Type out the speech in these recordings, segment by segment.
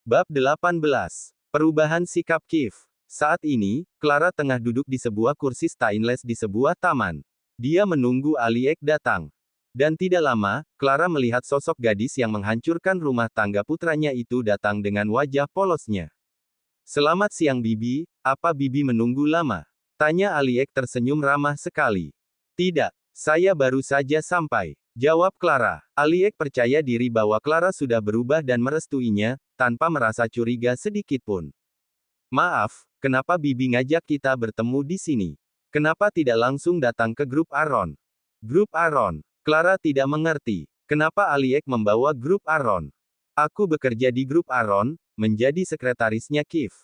Bab 18. Perubahan sikap Kiev. Saat ini, Clara tengah duduk di sebuah kursi stainless di sebuah taman. Dia menunggu Aliek datang. Dan tidak lama, Clara melihat sosok gadis yang menghancurkan rumah tangga putranya itu datang dengan wajah polosnya. "Selamat siang Bibi, apa Bibi menunggu lama?" tanya Aliek tersenyum ramah sekali. "Tidak, saya baru saja sampai," jawab Clara. Aliek percaya diri bahwa Clara sudah berubah dan merestuinya, tanpa merasa curiga sedikit pun. "Maaf, kenapa Bibi ngajak kita bertemu di sini? Kenapa tidak langsung datang ke grup Aron?" "Grup Aron?" Clara tidak mengerti. Kenapa Aliek membawa grup Aron? "Aku bekerja di grup Aron, menjadi sekretarisnya Kiev."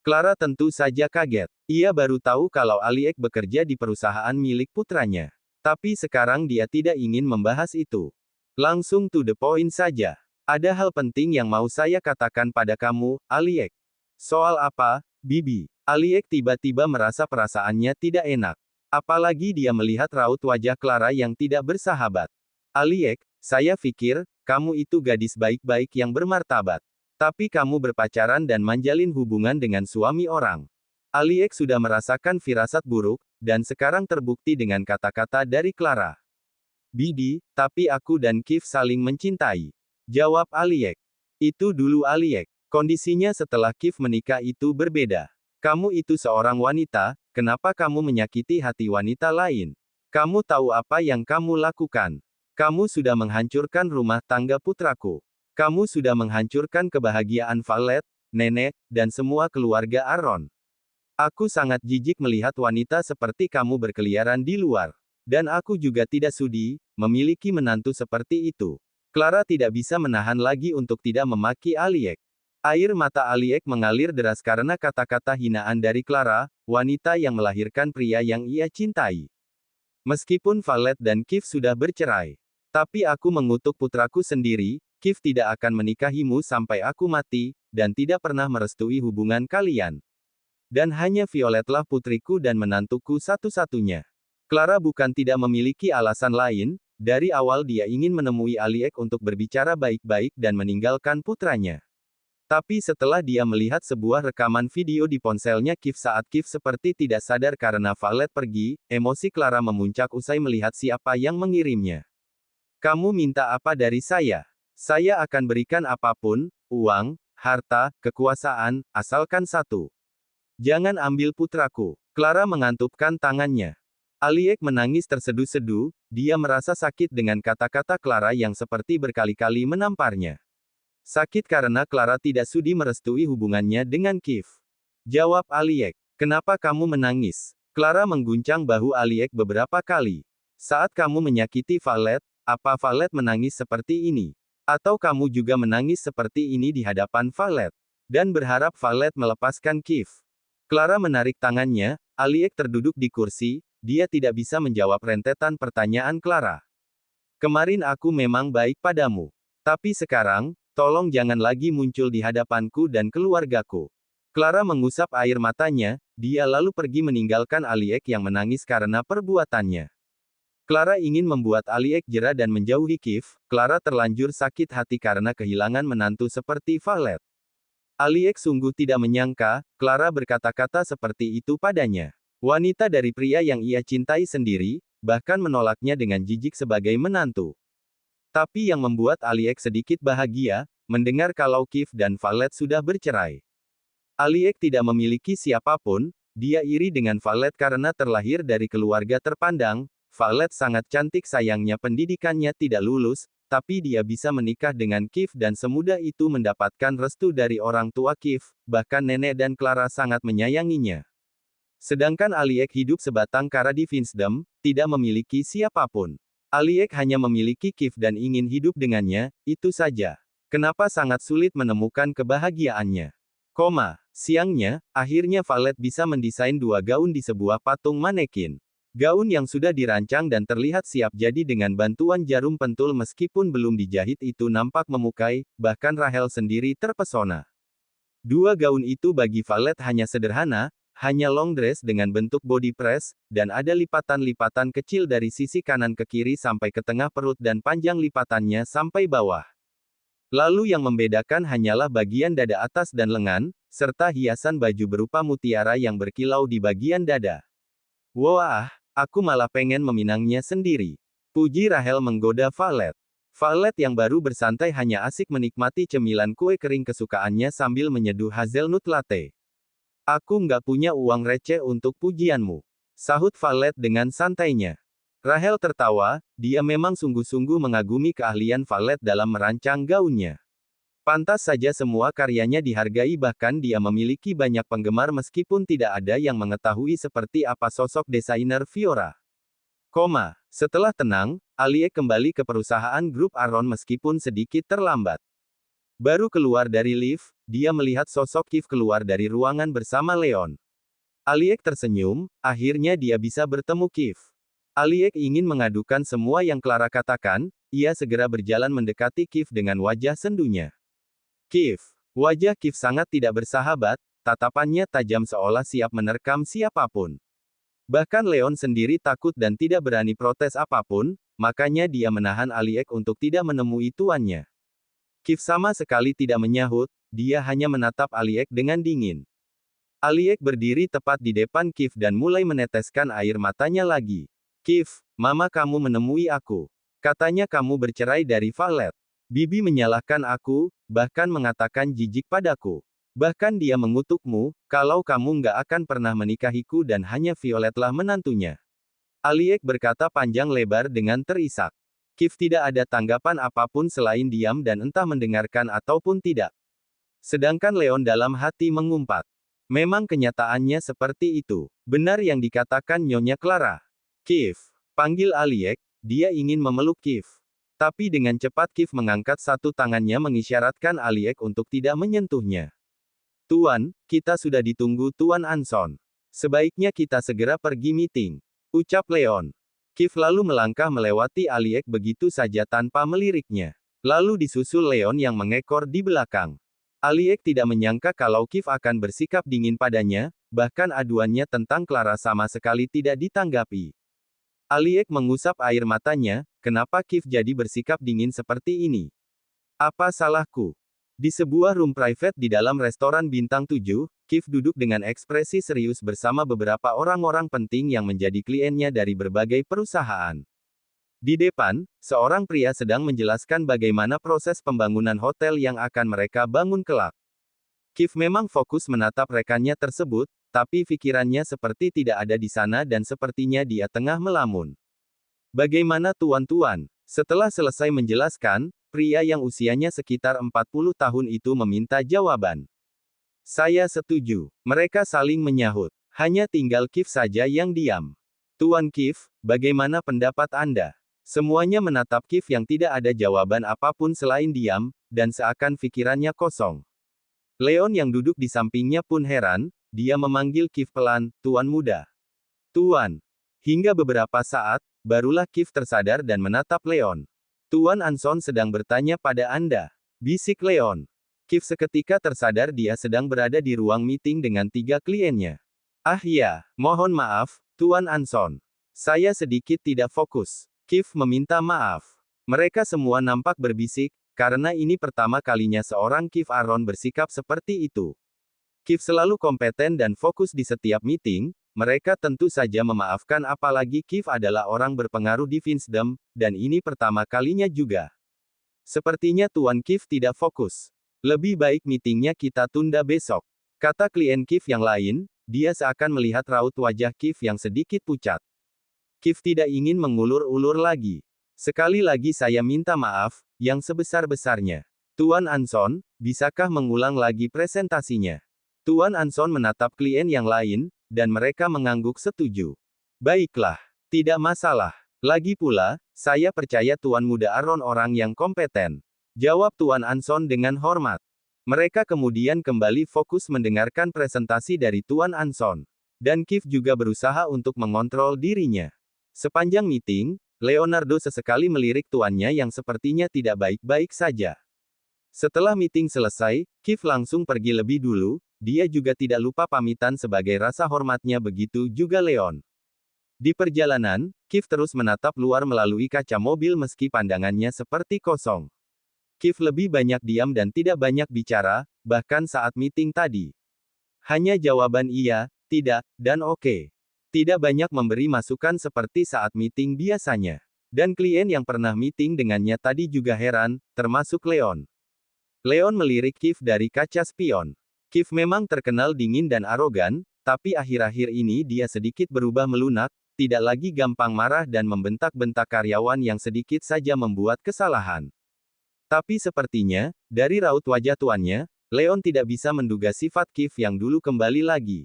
Clara tentu saja kaget. Ia baru tahu kalau Aliek bekerja di perusahaan milik putranya. Tapi sekarang dia tidak ingin membahas itu. "Langsung to the point saja. Ada hal penting yang mau saya katakan pada kamu, Aliek." "Soal apa, Bibi?" Aliek tiba-tiba merasa perasaannya tidak enak. Apalagi dia melihat raut wajah Clara yang tidak bersahabat. "Aliek, saya pikir, kamu itu gadis baik-baik yang bermartabat. Tapi kamu berpacaran dan menjalin hubungan dengan suami orang." Aliek sudah merasakan firasat buruk, dan sekarang terbukti dengan kata-kata dari Clara. "Bibi, tapi aku dan Kiev saling mencintai," jawab Aliek. "Itu dulu Aliek. Kondisinya setelah Kiev menikah itu berbeda. Kamu itu seorang wanita, kenapa kamu menyakiti hati wanita lain? Kamu tahu apa yang kamu lakukan? Kamu sudah menghancurkan rumah tangga putraku. Kamu sudah menghancurkan kebahagiaan Valet, nenek, dan semua keluarga Aron. Aku sangat jijik melihat wanita seperti kamu berkeliaran di luar. Dan aku juga tidak sudi memiliki menantu seperti itu." Clara tidak bisa menahan lagi untuk tidak memaki Aliek. Air mata Aliek mengalir deras karena kata-kata hinaan dari Clara, wanita yang melahirkan pria yang ia cintai. "Meskipun Valet dan Kiev sudah bercerai. Tapi aku mengutuk putraku sendiri, Kiev tidak akan menikahimu sampai aku mati, dan tidak pernah merestui hubungan kalian. Dan hanya Violetlah putriku dan menantuku satu-satunya." Clara bukan tidak memiliki alasan lain, dari awal dia ingin menemui Aliek untuk berbicara baik-baik dan meninggalkan putranya. Tapi setelah dia melihat sebuah rekaman video di ponselnya Kiev saat Kiev seperti tidak sadar karena Valet pergi, emosi Clara memuncak usai melihat siapa yang mengirimnya. "Kamu minta apa dari saya? Saya akan berikan apapun, uang, harta, kekuasaan, asalkan satu. Jangan ambil putraku." Clara mengantupkan tangannya. Aliek menangis terseduh-seduh, dia merasa sakit dengan kata-kata Clara yang seperti berkali-kali menamparnya. Sakit karena Clara tidak sudi merestui hubungannya dengan Kiev. Jawab Aliek. "Kenapa kamu menangis?" Clara mengguncang bahu Aliek beberapa kali. "Saat kamu menyakiti Valet, apa Valet menangis seperti ini? Atau kamu juga menangis seperti ini di hadapan Valet? Dan berharap Valet melepaskan Kiev?" Clara menarik tangannya, Aliek terduduk di kursi, dia tidak bisa menjawab rentetan pertanyaan Clara. "Kemarin aku memang baik padamu. Tapi sekarang, tolong jangan lagi muncul di hadapanku dan keluargaku." Clara mengusap air matanya, dia lalu pergi meninggalkan Aliek yang menangis karena perbuatannya. Clara ingin membuat Aliek jera dan menjauhi Kiev. Clara terlanjur sakit hati karena kehilangan menantu seperti Valet. Aliek sungguh tidak menyangka, Clara berkata-kata seperti itu padanya. Wanita dari pria yang ia cintai sendiri, bahkan menolaknya dengan jijik sebagai menantu. Tapi yang membuat Aliek sedikit bahagia, mendengar kalau Kiev dan Valet sudah bercerai. Aliek tidak memiliki siapapun, dia iri dengan Valet karena terlahir dari keluarga terpandang. Valet sangat cantik, sayangnya pendidikannya tidak lulus, tapi dia bisa menikah dengan Kiev dan semudah itu mendapatkan restu dari orang tua Kiev, bahkan nenek dan Clara sangat menyayanginya. Sedangkan Aliek hidup sebatang kara di Finsdom, tidak memiliki siapapun. Aliek hanya memiliki Kiev dan ingin hidup dengannya, itu saja. Kenapa sangat sulit menemukan kebahagiaannya? Siangnya, akhirnya Valet bisa mendesain 2 gaun di sebuah patung manekin. Gaun yang sudah dirancang dan terlihat siap jadi dengan bantuan jarum pentul meskipun belum dijahit itu nampak memukai, bahkan Rahel sendiri terpesona. 2 gaun itu bagi Valet hanya sederhana, hanya long dress dengan bentuk body press, dan ada lipatan-lipatan kecil dari sisi kanan ke kiri sampai ke tengah perut dan panjang lipatannya sampai bawah. Lalu yang membedakan hanyalah bagian dada atas dan lengan, serta hiasan baju berupa mutiara yang berkilau di bagian dada. Wah, aku malah pengen meminangnya sendiri. Puji Rahel menggoda Violet. Violet yang baru bersantai hanya asik menikmati cemilan kue kering kesukaannya sambil menyeduh hazelnut latte. Aku nggak punya uang receh untuk pujianmu, sahut Violet dengan santainya. Rahel tertawa, dia memang sungguh-sungguh mengagumi keahlian Violet dalam merancang gaunnya. Pantas saja semua karyanya dihargai, bahkan dia memiliki banyak penggemar meskipun tidak ada yang mengetahui seperti apa sosok desainer Fiora. Setelah tenang, Aliek kembali ke perusahaan grup Aron meskipun sedikit terlambat. Baru keluar dari lift, dia melihat sosok Kif keluar dari ruangan bersama Leon. Aliek tersenyum, akhirnya dia bisa bertemu Kif. Aliek ingin mengadukan semua yang Clara katakan, ia segera berjalan mendekati Kif dengan wajah sendunya. Kif. Wajah Kif sangat tidak bersahabat, tatapannya tajam seolah siap menerkam siapapun. Bahkan Leon sendiri takut dan tidak berani protes apapun, makanya dia menahan Aliek untuk tidak menemui tuannya. Kif sama sekali tidak menyahut, dia hanya menatap Aliek dengan dingin. Aliek berdiri tepat di depan Kif dan mulai meneteskan air matanya lagi. Kif, mama kamu menemui aku. Katanya kamu bercerai dari Violet. Bibi menyalahkan aku, bahkan mengatakan jijik padaku. Bahkan dia mengutukmu, kalau kamu nggak akan pernah menikahiku dan hanya Violetlah menantunya. Aliek berkata panjang lebar dengan terisak. Kif tidak ada tanggapan apapun selain diam dan entah mendengarkan ataupun tidak. Sedangkan Leon dalam hati mengumpat. Memang kenyataannya seperti itu. Benar yang dikatakan Nyonya Clara. Kif. Panggil Aliek, dia ingin memeluk Kif. Tapi dengan cepat Kif mengangkat satu tangannya mengisyaratkan Aliek untuk tidak menyentuhnya. Tuan, kita sudah ditunggu Tuan Anson. Sebaiknya kita segera pergi meeting. Ucap Leon. Kif lalu melangkah melewati Aliek begitu saja tanpa meliriknya. Lalu disusul Leon yang mengekor di belakang. Aliek tidak menyangka kalau Kif akan bersikap dingin padanya, bahkan aduannya tentang Clara sama sekali tidak ditanggapi. Aliek mengusap air matanya, kenapa Kif jadi bersikap dingin seperti ini? Apa salahku? Di sebuah room private di dalam restoran bintang 7, Kif duduk dengan ekspresi serius bersama beberapa orang-orang penting yang menjadi kliennya dari berbagai perusahaan. Di depan, seorang pria sedang menjelaskan bagaimana proses pembangunan hotel yang akan mereka bangun kelak. Kif memang fokus menatap rekannya tersebut, tapi pikirannya seperti tidak ada di sana dan sepertinya dia tengah melamun. Bagaimana tuan-tuan? Setelah selesai menjelaskan, pria yang usianya sekitar 40 tahun itu meminta jawaban. Saya setuju. Mereka saling menyahut. Hanya tinggal Kif saja yang diam. Tuan Kif, bagaimana pendapat Anda? Semuanya menatap Kif yang tidak ada jawaban apapun selain diam, dan seakan pikirannya kosong. Leon yang duduk di sampingnya pun heran, dia memanggil Kif pelan, Tuan muda. Tuan. Hingga beberapa saat, barulah Kif tersadar dan menatap Leon. Tuan Anson sedang bertanya pada Anda. Bisik Leon. Kif seketika tersadar dia sedang berada di ruang meeting dengan 3 kliennya. Ah ya, mohon maaf, Tuan Anson. Saya sedikit tidak fokus. Kif meminta maaf. Mereka semua nampak berbisik, karena ini pertama kalinya seorang Kif Aron bersikap seperti itu. Kif selalu kompeten dan fokus di setiap meeting, mereka tentu saja memaafkan apalagi Kif adalah orang berpengaruh di Vinsdom, dan ini pertama kalinya juga. Sepertinya Tuan Kif tidak fokus. Lebih baik meetingnya kita tunda besok. Kata klien Kif yang lain, dia seakan melihat raut wajah Kif yang sedikit pucat. Kif tidak ingin mengulur-ulur lagi. Sekali lagi saya minta maaf, yang sebesar-besarnya. Tuan Anson, bisakah mengulang lagi presentasinya? Tuan Anson menatap klien yang lain, dan mereka mengangguk setuju. Baiklah, tidak masalah. Lagi pula, saya percaya Tuan Muda Aron orang yang kompeten. Jawab Tuan Anson dengan hormat. Mereka kemudian kembali fokus mendengarkan presentasi dari Tuan Anson. Dan Kif juga berusaha untuk mengontrol dirinya. Sepanjang meeting, Leonardo sesekali melirik tuannya yang sepertinya tidak baik-baik saja. Setelah meeting selesai, Kif langsung pergi lebih dulu, dia juga tidak lupa pamitan sebagai rasa hormatnya, begitu juga Leon. Di perjalanan, Kif terus menatap luar melalui kaca mobil meski pandangannya seperti kosong. Kiev lebih banyak diam dan tidak banyak bicara, bahkan saat meeting tadi. Hanya jawaban iya, tidak, dan oke. Tidak banyak memberi masukan seperti saat meeting biasanya. Dan klien yang pernah meeting dengannya tadi juga heran, termasuk Leon. Leon melirik Kiev dari kaca spion. Kiev memang terkenal dingin dan arogan, tapi akhir-akhir ini dia sedikit berubah melunak, tidak lagi gampang marah dan membentak-bentak karyawan yang sedikit saja membuat kesalahan. Tapi sepertinya, dari raut wajah tuannya, Leon tidak bisa menduga sifat Kiev yang dulu kembali lagi.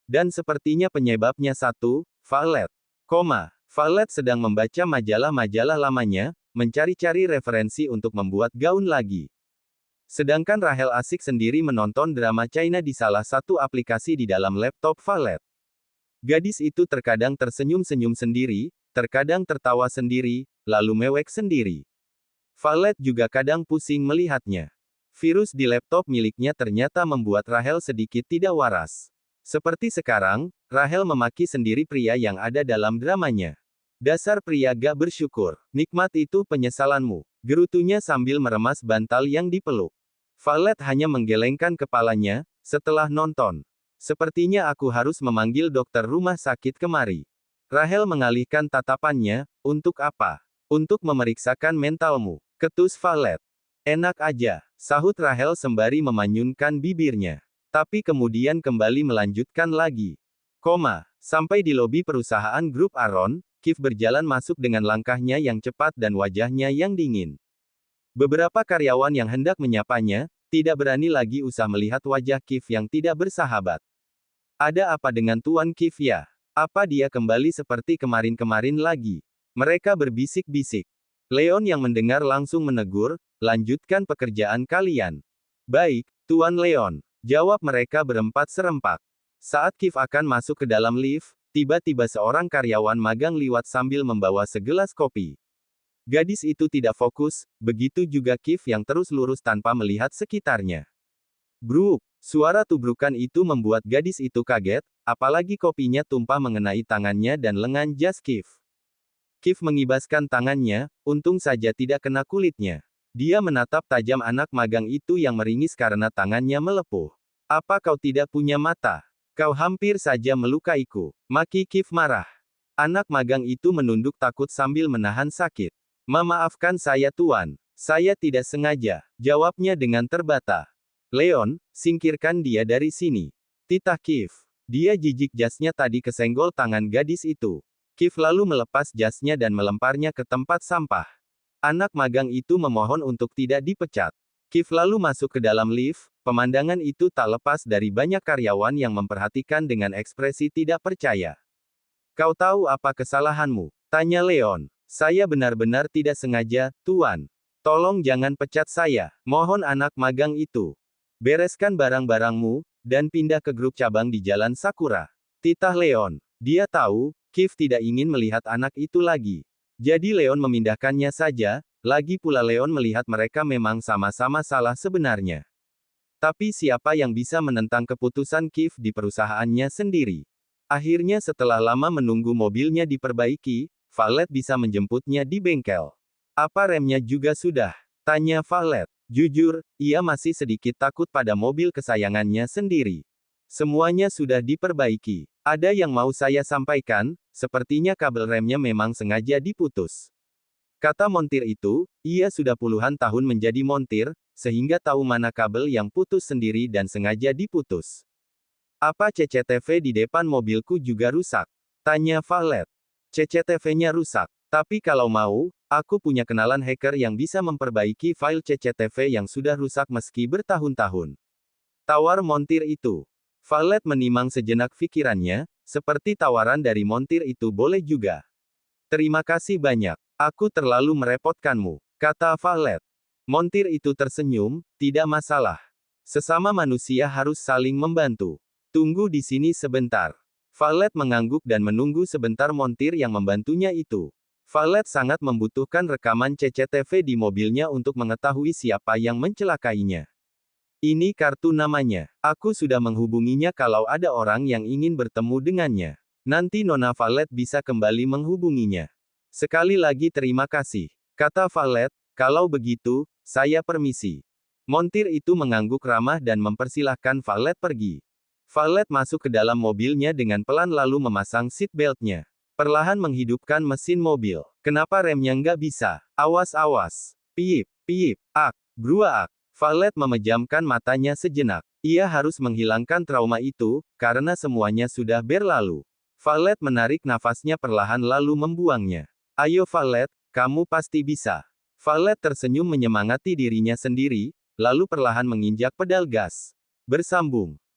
Dan sepertinya penyebabnya satu, Violet. Violet sedang membaca majalah-majalah lamanya, mencari-cari referensi untuk membuat gaun lagi. Sedangkan Rachel asik sendiri menonton drama China di salah satu aplikasi di dalam laptop Violet. Gadis itu terkadang tersenyum-senyum sendiri, terkadang tertawa sendiri, lalu mewek sendiri. Violet juga kadang pusing melihatnya. Virus di laptop miliknya ternyata membuat Rachel sedikit tidak waras. Seperti sekarang, Rachel memaki sendiri pria yang ada dalam dramanya. Dasar pria gak bersyukur. Nikmat itu penyesalanmu, gerutunya sambil meremas bantal yang dipeluk. Violet hanya menggelengkan kepalanya, setelah nonton. Sepertinya aku harus memanggil dokter rumah sakit kemari. Rachel mengalihkan tatapannya, untuk apa? Untuk memeriksakan mentalmu, ketus Violet. Enak aja, sahut Rachel sembari memanyunkan bibirnya. Tapi kemudian kembali melanjutkan lagi. Sampai di lobi perusahaan grup Aron, Kiev berjalan masuk dengan langkahnya yang cepat dan wajahnya yang dingin. Beberapa karyawan yang hendak menyapanya, tidak berani lagi usah melihat wajah Kiev yang tidak bersahabat. Ada apa dengan Tuan Kiev ya? Apa dia kembali seperti kemarin-kemarin lagi? Mereka berbisik-bisik. Leon yang mendengar langsung menegur, lanjutkan pekerjaan kalian. Baik, Tuan Leon, jawab mereka berempat serempak. Saat Kiev akan masuk ke dalam lift, tiba-tiba seorang karyawan magang liwat sambil membawa segelas kopi. Gadis itu tidak fokus, begitu juga Kiev yang terus lurus tanpa melihat sekitarnya. Bruk, suara tubrukan itu membuat gadis itu kaget, apalagi kopinya tumpah mengenai tangannya dan lengan jas Kiev. Kiev mengibaskan tangannya, untung saja tidak kena kulitnya. Dia menatap tajam anak magang itu yang meringis karena tangannya melepuh. Apa kau tidak punya mata? Kau hampir saja melukaiku. Maki Kiev marah. Anak magang itu menunduk takut sambil menahan sakit. Memaafkan saya Tuan. Saya tidak sengaja, jawabnya dengan terbata. Leon, singkirkan dia dari sini. Titah Kiev. Dia jijik jasnya tadi kesenggol tangan gadis itu. Kiev lalu melepas jasnya dan melemparnya ke tempat sampah. Anak magang itu memohon untuk tidak dipecat. Kiev lalu masuk ke dalam lift, pemandangan itu tak lepas dari banyak karyawan yang memperhatikan dengan ekspresi tidak percaya. Kau tahu apa kesalahanmu? Tanya Leon. Saya benar-benar tidak sengaja, Tuan. Tolong jangan pecat saya, mohon anak magang itu. Bereskan barang-barangmu, dan pindah ke grup cabang di Jalan Sakura. Titah Leon. Dia tahu, Kiev tidak ingin melihat anak itu lagi. Jadi Leon memindahkannya saja, lagi pula Leon melihat mereka memang sama-sama salah sebenarnya. Tapi siapa yang bisa menentang keputusan Kiev di perusahaannya sendiri? Akhirnya setelah lama menunggu mobilnya diperbaiki, Violet bisa menjemputnya di bengkel. Apa remnya juga sudah? Tanya Violet. Jujur, ia masih sedikit takut pada mobil kesayangannya sendiri. Semuanya sudah diperbaiki. Ada yang mau saya sampaikan, sepertinya kabel remnya memang sengaja diputus. Kata montir itu, ia sudah puluhan tahun menjadi montir, sehingga tahu mana kabel yang putus sendiri dan sengaja diputus. Apa CCTV di depan mobilku juga rusak? Tanya Violet. CCTV-nya rusak. Tapi kalau mau, aku punya kenalan hacker yang bisa memperbaiki file CCTV yang sudah rusak meski bertahun-tahun. Tawar montir itu. Violet menimang sejenak pikirannya, seperti tawaran dari montir itu boleh juga. Terima kasih banyak. Aku terlalu merepotkanmu, kata Violet. Montir itu tersenyum, tidak masalah. Sesama manusia harus saling membantu. Tunggu di sini sebentar. Violet mengangguk dan menunggu sebentar montir yang membantunya itu. Violet sangat membutuhkan rekaman CCTV di mobilnya untuk mengetahui siapa yang mencelakainya. Ini kartu namanya. Aku sudah menghubunginya kalau ada orang yang ingin bertemu dengannya. Nanti Nona Violet bisa kembali menghubunginya. Sekali lagi terima kasih. Kata Violet, kalau begitu, Saya permisi. Montir itu mengangguk ramah dan mempersilahkan Valet pergi. Valet masuk ke dalam mobilnya dengan pelan lalu memasang seat belt-nya. Perlahan menghidupkan mesin mobil. Kenapa remnya nggak bisa? Awas awas. Piip, piip, ak, bruak. Valet memejamkan matanya sejenak. Ia harus menghilangkan trauma itu, karena semuanya sudah berlalu. Valet menarik nafasnya perlahan lalu membuangnya. Ayo Valet, kamu pasti bisa. Valet tersenyum menyemangati dirinya sendiri, lalu perlahan menginjak pedal gas. Bersambung.